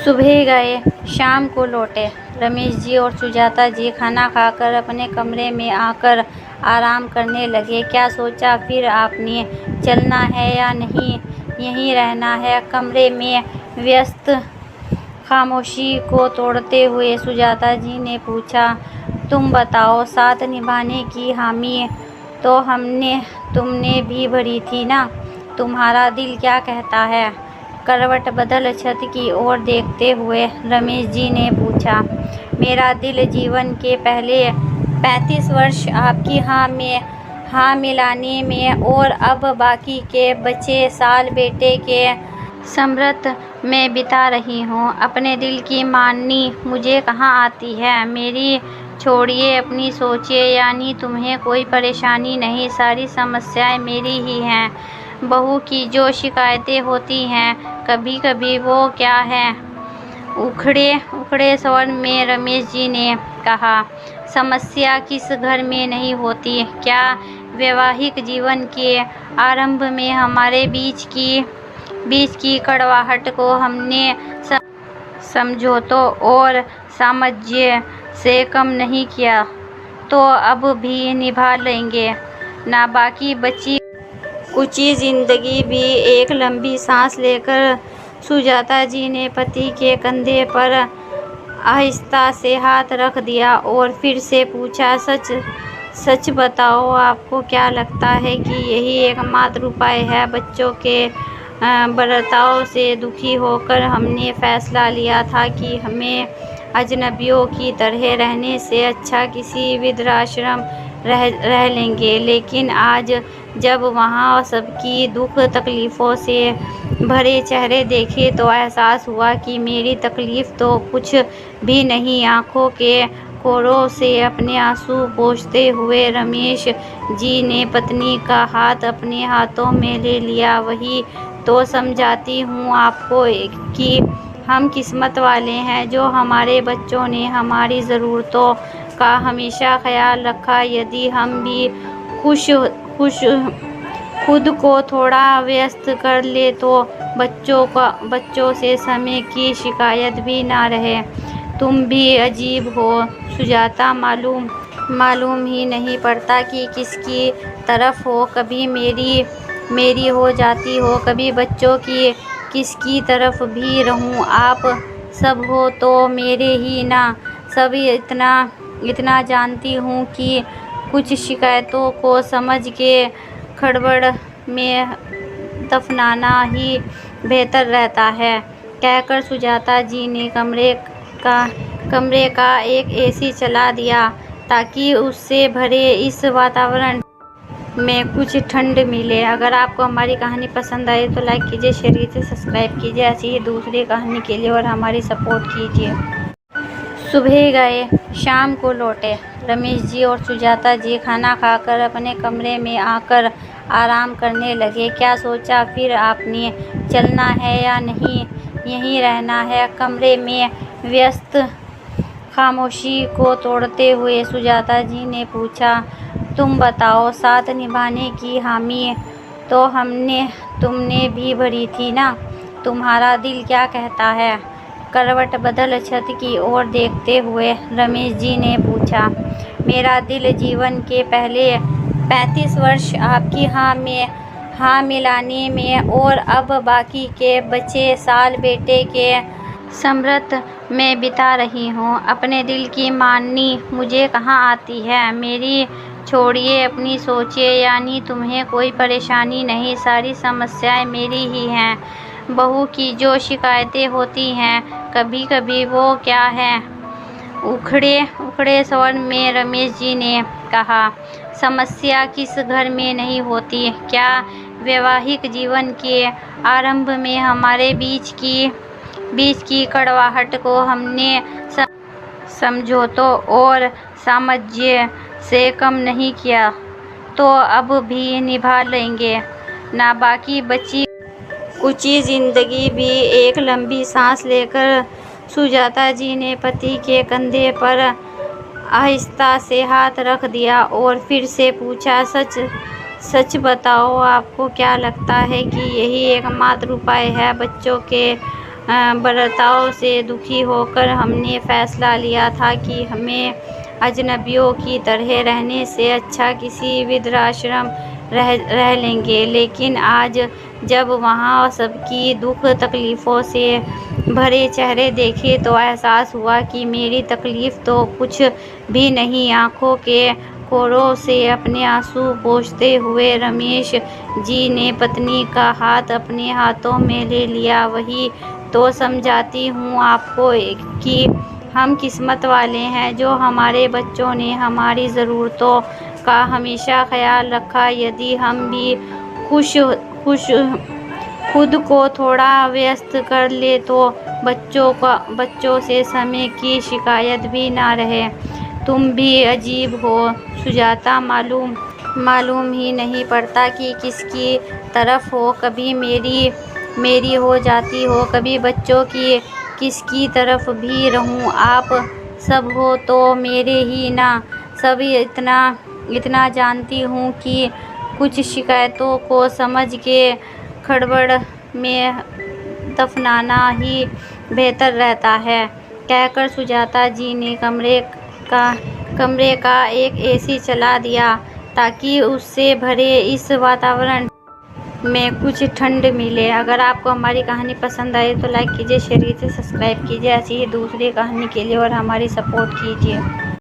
सुबह गए, शाम को लौटे। रमेश जी और सुजाता जी खाना खाकर अपने कमरे में आकर आराम करने लगे। क्या सोचा फिर आपने, चलना है या नहीं, यहीं रहना है? कमरे में व्यस्त खामोशी को तोड़ते हुए सुजाता जी ने पूछा, तुम बताओ, साथ निभाने की हामी तो तुमने भी भरी थी ना? तुम्हारा दिल क्या कहता है? करवट बदल छत की ओर देखते हुए रमेश जी ने पूछा। मेरा दिल जीवन के पहले 35 वर्ष आपकी हाँ मिलाने में और अब बाकी के बचे साल बेटे के समृत में बिता रही हूँ। अपने दिल की माननी मुझे कहाँ आती है। मेरी छोड़िए अपनी सोचिए, यानी तुम्हें कोई परेशानी नहीं, सारी समस्याएं मेरी ही हैं। बहू की जो शिकायतें होती हैं कभी कभी वो क्या है? उखड़े स्वर में रमेश जी ने कहा, समस्या किस घर में नहीं होती? क्या वैवाहिक जीवन के आरंभ में हमारे बीच की कड़वाहट को हमने समझौतों और सामंजस्य से कम नहीं किया तो अब भी निभा लेंगे ना? बाकी बची कुची जिंदगी भी। एक लंबी सांस लेकर सुजाता जी ने पति के कंधे पर आहिस्ता से हाथ रख दिया और फिर से पूछा, सच बताओ, आपको क्या लगता है कि यही एकमात्र उपाय है? बच्चों के बर्ताव से दुखी होकर हमने फैसला लिया था कि हमें अजनबियों की तरह रहने से अच्छा किसी वृद्धाश्रम रह लेंगे, लेकिन आज जब वहाँ सबकी दुख तकलीफ़ों से भरे चेहरे देखे तो एहसास हुआ कि मेरी तकलीफ़ तो कुछ भी नहीं। आंखों के कोरों से अपने आंसू पोंछते हुए रमेश जी ने पत्नी का हाथ अपने हाथों में ले लिया। वही तो समझाती हूँ आपको कि हम किस्मत वाले हैं जो हमारे बच्चों ने हमारी ज़रूरतों का हमेशा ख्याल रखा। यदि हम भी खुद को थोड़ा व्यस्त कर ले तो बच्चों से समय की शिकायत भी ना रहे। तुम भी अजीब हो सुजाता, मालूम ही नहीं पड़ता कि किसकी तरफ हो। कभी मेरी हो जाती हो, कभी बच्चों की। किसकी तरफ भी रहूं, आप सब हो तो मेरे ही ना? सभी इतना जानती हूँ कि कुछ शिकायतों को समझ के खड़बड़ में दफनाना ही बेहतर रहता है। कहकर सुजाता जी ने कमरे का एक एसी चला दिया ताकि उससे भरे इस वातावरण में कुछ ठंड मिले। अगर आपको हमारी कहानी पसंद आई तो लाइक कीजिए, शेयर कीजिए, सब्सक्राइब कीजिए। ऐसी ही दूसरी कहानी के लिए और हमारी सपोर्ट कीजिए। सुबह गए, शाम को लौटे। रमेश जी और सुजाता जी खाना खाकर अपने कमरे में आकर आराम करने लगे। क्या सोचा फिर आपने, चलना है या नहीं, यहीं रहना है? कमरे में व्यस्त खामोशी को तोड़ते हुए सुजाता जी ने पूछा, तुम बताओ, साथ निभाने की हामी तो तुमने भी भरी थी ना? तुम्हारा दिल क्या कहता है? करवट बदल छत की ओर देखते हुए रमेश जी ने पूछा। मेरा दिल जीवन के पहले 35 वर्ष आपकी हाँ मिलाने में और अब बाकी के बचे साल बेटे के समृत में बिता रही हूँ। अपने दिल की माननी मुझे कहाँ आती है। मेरी छोड़िए अपनी सोचिए, यानी तुम्हें कोई परेशानी नहीं, सारी समस्याएं मेरी ही हैं। बहू की जो शिकायतें होती हैं कभी कभी वो क्या है? उखड़े स्वर में रमेश जी ने कहा, समस्या किस घर में नहीं होती? क्या वैवाहिक जीवन के आरंभ में हमारे बीच की कड़वाहट को हमने समझौतों और सामंजस्य से कम नहीं किया तो अब भी निभा लेंगे ना? बाकी बची कुची जिंदगी भी। एक लंबी सांस लेकर सुजाता जी ने पति के कंधे पर आहिस्ता से हाथ रख दिया और फिर से पूछा, सच बताओ, आपको क्या लगता है कि यही एकमात्र उपाय है? बच्चों के बर्ताव से दुखी होकर हमने फैसला लिया था कि हमें अजनबियों की तरह रहने से अच्छा किसी वृद्धाश्रम रह लेंगे। लेकिन आज जब वहाँ सबकी दुख तकलीफ़ों से भरे चेहरे देखे तो एहसास हुआ कि मेरी तकलीफ़ तो कुछ भी नहीं। आंखों के कोरों से अपने आंसू पोंछते हुए रमेश जी ने पत्नी का हाथ अपने हाथों में ले लिया। वही तो समझाती हूँ आपको कि हम किस्मत वाले हैं जो हमारे बच्चों ने हमारी ज़रूरतों का हमेशा ख्याल रखा। यदि हम भी खुद को थोड़ा व्यस्त कर ले तो बच्चों से समय की शिकायत भी ना रहे। तुम भी अजीब हो सुजाता, मालूम ही नहीं पड़ता कि किसकी तरफ हो। कभी मेरी हो जाती हो, कभी बच्चों की। किसकी तरफ भी रहूं, आप सब हो तो मेरे ही ना। सभी इतना जानती हूँ कि कुछ शिकायतों को समझ के खड़बड़ में दफनाना ही बेहतर रहता है, कहकर सुजाता जी ने कमरे का एक एसी चला दिया ताकि उससे भरे इस वातावरण में कुछ ठंड मिले। अगर आपको हमारी कहानी पसंद आई तो लाइक कीजिए, शेयर कीजिए, सब्सक्राइब कीजिए ऐसी ही दूसरी कहानी के लिए और हमारी सपोर्ट कीजिए।